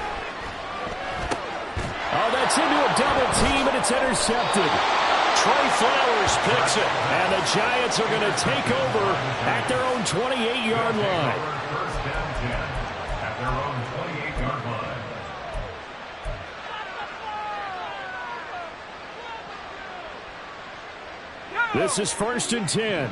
Oh, that's into a double team, and it's intercepted. Trey Flowers picks it. And the Giants are going to take over at their own 28-yard line. First down 10 at their own 28-yard line. This is 1st and 10.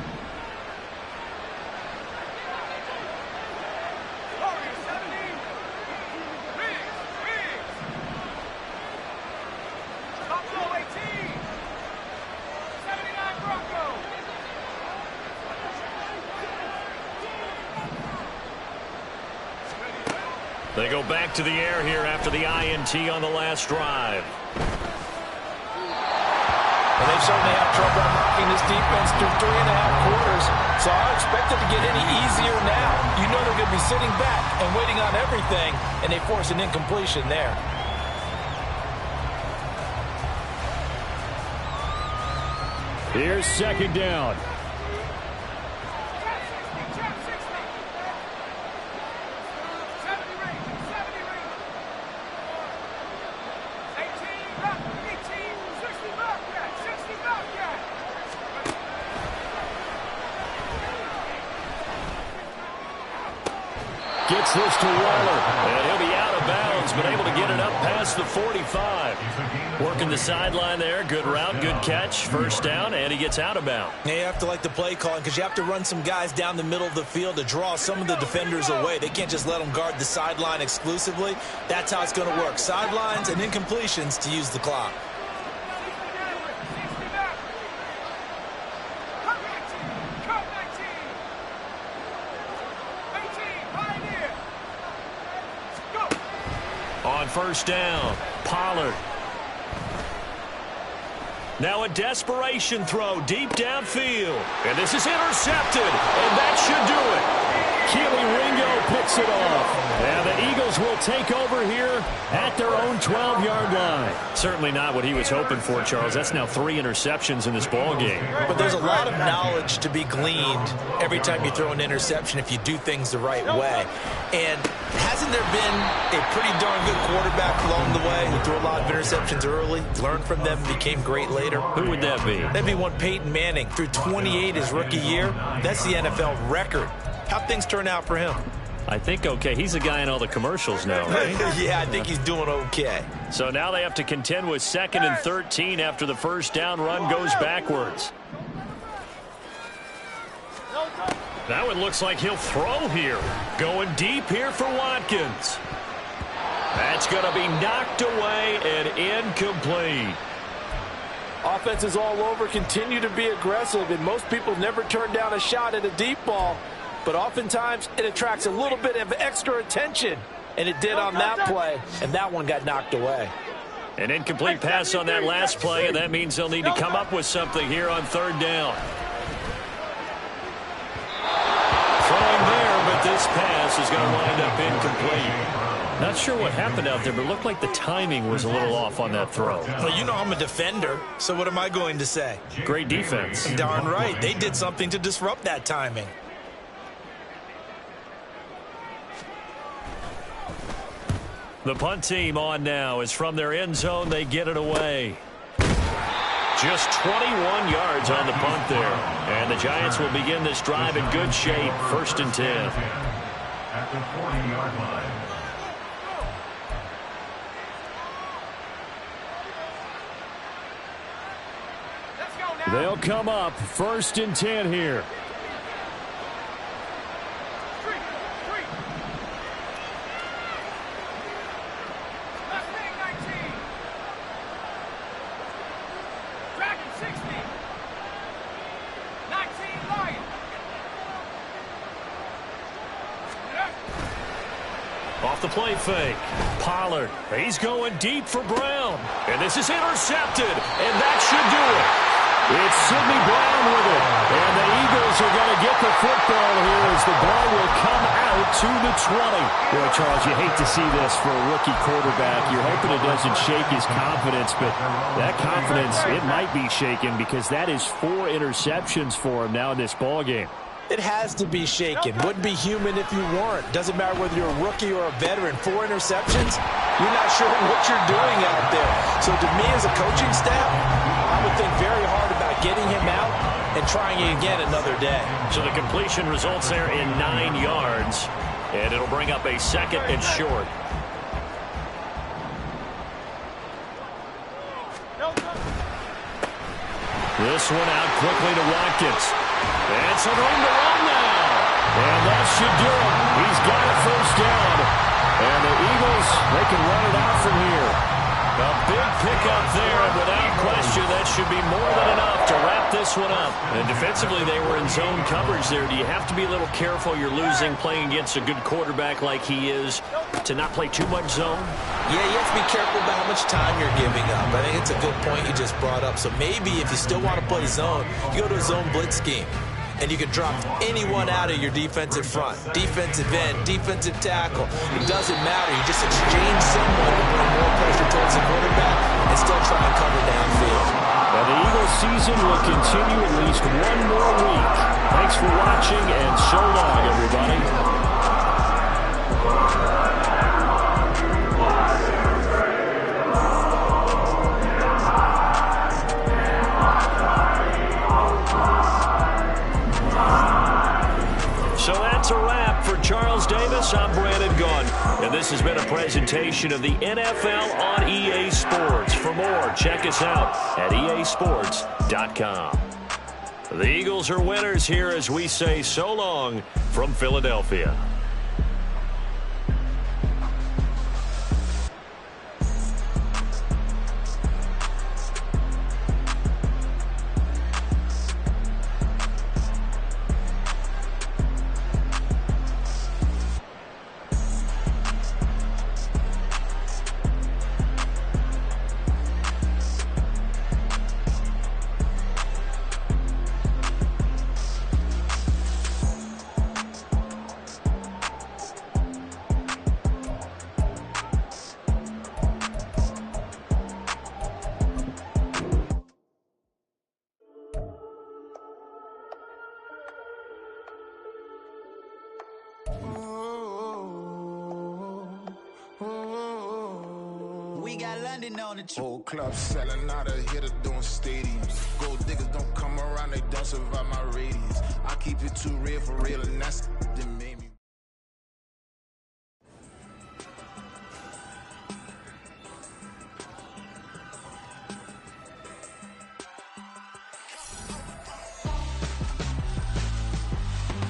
They go back to the air here after the INT on the last drive. And they've certainly had trouble knocking this defense through 3.5 quarters, so I expect it to get any easier now. You know they're going to be sitting back and waiting on everything, and they force an incompletion there. Here's 2nd down. Gets this to Waller. And he'll be out of bounds, but able to get it up past the 45. Working the sideline there. Good route, good catch. First down, and he gets out of bounds. Yeah, you have to like the play calling because you have to run some guys down the middle of the field to draw some of the defenders away. They can't just let them guard the sideline exclusively. That's how it's going to work. Sidelines and incompletions to use the clock. On first down, Pollard. Now a desperation throw deep downfield. And this is intercepted, and that should do it. Keely Ringo picks it off. And the Eagles will take over here at their own 12-yard line. Certainly not what he was hoping for, Charles. That's now 3 interceptions in this ball game. But there's a lot of knowledge to be gleaned every time you throw an interception if you do things the right way. And hasn't there been a pretty darn good quarterback along the way who threw a lot of interceptions early, learned from them, became great later? Who would that be? That'd be one Peyton Manning. Threw 28 his rookie year. That's the NFL record. How'd things turn out for him? I think okay. He's the guy in all the commercials now, right? Yeah, I think he's doing okay. So now they have to contend with 2nd and 13 after the first down run goes backwards. Now it looks like he'll throw here. Going deep here for Watkins. That's going to be knocked away and incomplete. Offenses all over continue to be aggressive, and most people never turn down a shot at a deep ball. But oftentimes it attracts a little bit of extra attention, and it did on that play, and that one got knocked away. An incomplete pass on that last play, and that means they'll need to come up with something here on 3rd down. Throwing there, but this pass is going to wind up incomplete. Not sure what happened out there, but it looked like the timing was a little off on that throw. Well, you know I'm a defender, so what am I going to say? Great defense. Darn right. They did something to disrupt that timing. The punt team on now is from their end zone. They get it away. Just 21 yards on the punt there. And the Giants will begin this drive in good shape. 1st and 10. at the 40-yard line. They'll come up 1st and 10 here. Off the play fake. Pollard. He's going deep for Brown. And this is intercepted. And that should do it. It's Sidney Brown with it. And the Eagles are going to get the football here as the ball will come out to the 20. Boy, Charles, you hate to see this for a rookie quarterback. You're hoping it doesn't shake his confidence, but that confidence, it might be shaken because that is 4 interceptions for him now in this ball game. It has to be shaken. Wouldn't be human if you weren't. Doesn't matter whether you're a rookie or a veteran. 4 interceptions, you're not sure what you're doing out there. So to me as a coaching staff, I would think very hard about getting him out and trying it again another day. So the completion results there in 9 yards, and it'll bring up a 2nd and short. This one out quickly to Watkins. And some room to run now. And that should do it. He's got a 1st down. And the Eagles, they can run it out from here. A big pickup there, and without question, that should be more than enough to wrap this one up. And defensively, they were in zone coverage there. Do you have to be a little careful? You're losing playing against a good quarterback like he is to not play too much zone? Yeah, you have to be careful about how much time you're giving up. I think it's a good point you just brought up. So maybe if you still want to play zone, you go to a zone blitz scheme. And you can drop anyone out of your defensive front. Defensive end, defensive tackle. It doesn't matter. You just exchange someone to bring more pressure towards the quarterback and still try and cover downfield. And the Eagles season will continue at least 1 more week. Thanks for watching, and so long, everybody. So that's a wrap for Charles Davis. I'm Brandon Gunn, and this has been a presentation of the NFL on EA Sports. For more, check us out at easports.com. The Eagles are winners here as we say so long from Philadelphia. We got London on the whole club selling out of here to doing stadiums. Gold diggers don't come around, they don't survive my radius. I keep it too real for real, and that's that made me.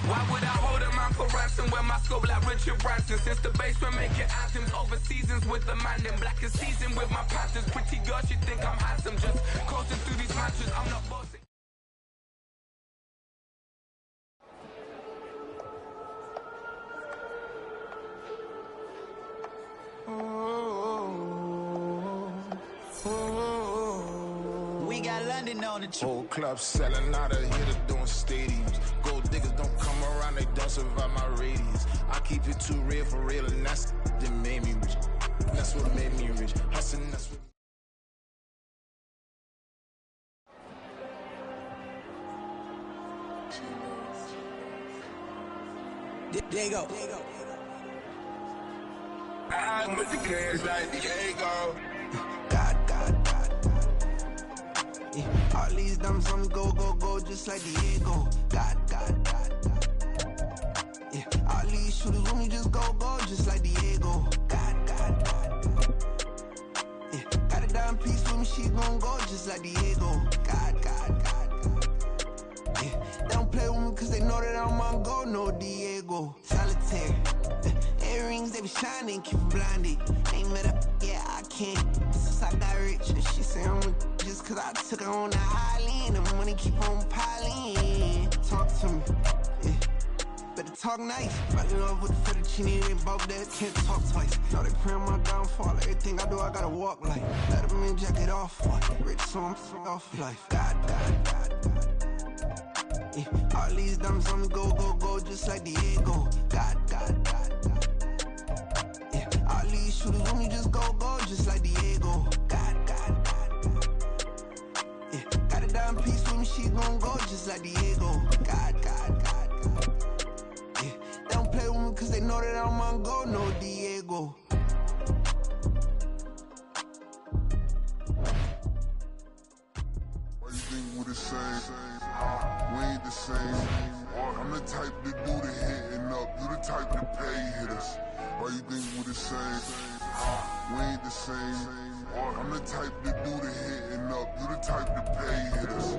Why would I hold a man for ransom when my scope like Richard Branson? Since the basement making anthems over seasons with the man in black is seasoned with my Panthers. Pretty girl, she think I'm handsome. Just coasting through these matches, I'm not bossing. We got London on the whole club selling out of here to doing stadiums. Gold diggers don't come around, they don't survive my radius. I keep it too real for real, and that's that made me rich. That's what made me rich. Hustling, that's what. There you go. I'm with the cash like Diego. God. Yeah. All these dumb some go, just like Diego. God. Yeah. All these shooters when we just go. I'm on go, no Diego. Solitaire. Earrings, they be shining, keep blinded. Ain't met up, yeah, I can't. Since I got rich, and she say I'm just cause I took her on the island. The money keep on piling. Talk to me, yeah. Better talk nice. Right in love with the fettuccine and both that can't talk twice. Now they pray on my downfall. Everything I do, I gotta walk like. Let them in, jacket off. Rich, so I'm off life. God. Yeah. All these diamonds on me go, just like Diego. God. Yeah. All these shooters on me just go, just like Diego. God. Yeah. Got a diamond piece with me, she gon' go just like Diego. God. Yeah. They don't play with me cause they know that I'm on go, no Diego. Why you think we the same? We ain't the same. I'm the type to do the hitting up. You the type to pay hitters. Why you think we the same? We ain't the same. I'm the type to do the hitting up. You the type to pay hitters.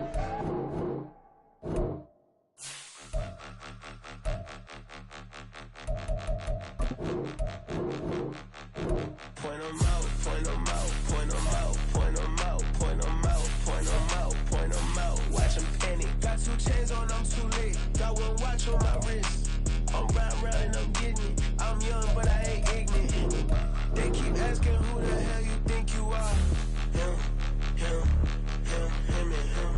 Point 'em out, point 'em out, point 'em out, point 'em out, point 'em out, point 'em out, point 'em out. Watch 'em panic. Got 2 chains on, I'm too late. Got 1 watch on my wrist. I'm round and I'm getting it. I'm young, but I ain't ignorant. They keep asking who the hell you think you are. Him, and him.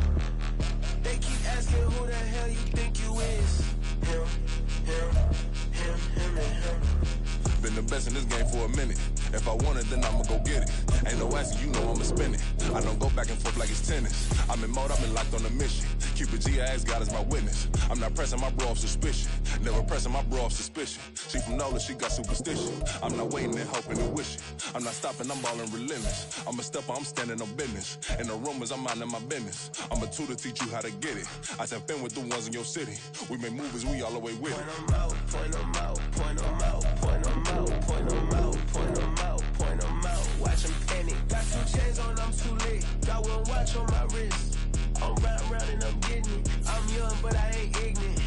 They keep asking who the hell you think you is. Him, and him. Been the best in this game for a minute. If I want it, then I'ma go get it. Ain't no asking, you know I'ma spin it. I don't go back and forth like it's tennis. I'm in mode, I've been locked on a mission. Keep it G, I ask God as my witness. I'm not pressing my bro off suspicion. Never pressing my bro off suspicion. She from Nola, she got superstition. I'm not waiting and hoping and wishing. I'm not stopping, I'm balling relentless. I'm a stepper, I'm standing on business. In the rumors, I'm minding my business. I'm a tutor, teach you how to get it. I tap in with the ones in your city. We make movies, we all the way with it. Point 'em out, point 'em out, point 'em out, point 'em out, point 'em out, point 'em out, point 'em out. Watch 'em panic. Got 2 chains on, I'm too late. Got 1 watch on my wrist. I'm round and I'm getting it. I'm young, but I ain't ignorant.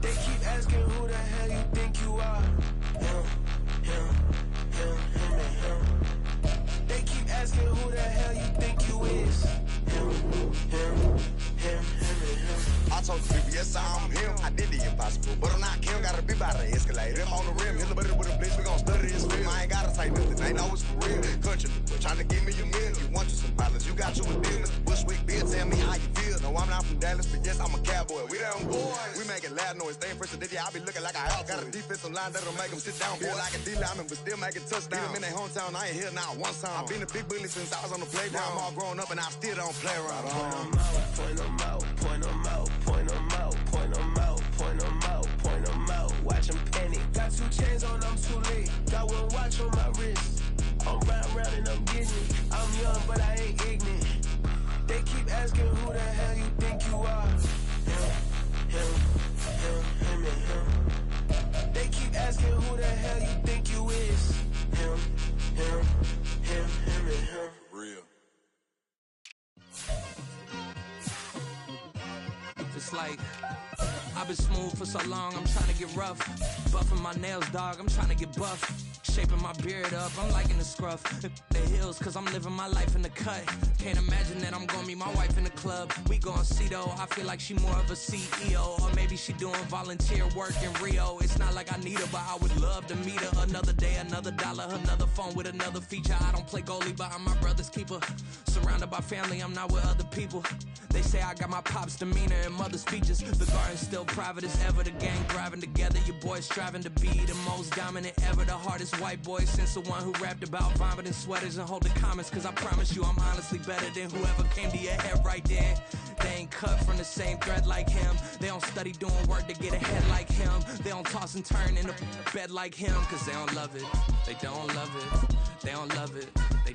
They keep asking who the hell you think you are. Him, and him. They keep asking who the hell you think you is. Him, and him. I told the people, yes, I'm him. I did the impossible, but I'm not him. Gotta be by the escalator. I'm on the rim, hit the butter with a blitz. We gon' study this film. I ain't gotta say nothing. Ain't know it's for real. Country people trying to give me a meal. You want you some violence, you got you a deal. Mr. Bushwick, Bill, tell me how you feel. No, I'm not from Dallas, but yes, I'm a cowboy. We them boys. We making loud noise. Staying first to Diddy, I be looking like I out. Got a defensive line that'll make them sit down. Feel like a D-lineman, but still making touchdowns. Beat them in their hometown, I ain't here now one time. I've been a big bully since I was on the playground. I'm all grown up and I still don't play around. Point 'em out, point 'em out, point 'em out, point 'em out, point 'em out, point 'em out, point 'em out. Watch 'em panic. Got 2 chains on, I'm too late. Got 1 watch on my wrist. I'm round and I'm getting it. I'm young, but I ain't ignorant. They keep asking who the hell you think you are. Him, and him. They keep asking who the hell you think you is. Him, and him. Real. It's like I've been smooth for so long, I'm trying to get rough. Buffing my nails, dog, I'm trying to get buff. Shaping my beard up, I'm liking the scruff. The hills, cause I'm living my life in the cut. Can't imagine that I'm gonna meet my wife in the club. We gon' see though, I feel like she more of a CEO. Or maybe she doing volunteer work in Rio. It's not like I need her, but I would love to meet her. Another day, another dollar, another phone with another feature. I don't play goalie, but I'm my brother's keeper. Surrounded by family, I'm not with other people. They say I got my pop's demeanor and mother's features. The garden's still private as ever. The gang thriving together. Your boys striving to be the most dominant ever. The hardest white boy since the one who rapped about vomiting sweaters and holding comments. Cause I promise you I'm honestly better than whoever came to your head right there. They ain't cut from the same thread like him. They don't study doing work to get ahead like him. They don't toss and turn in the bed like him. Cause they don't love it. They don't love it. They don't love it. They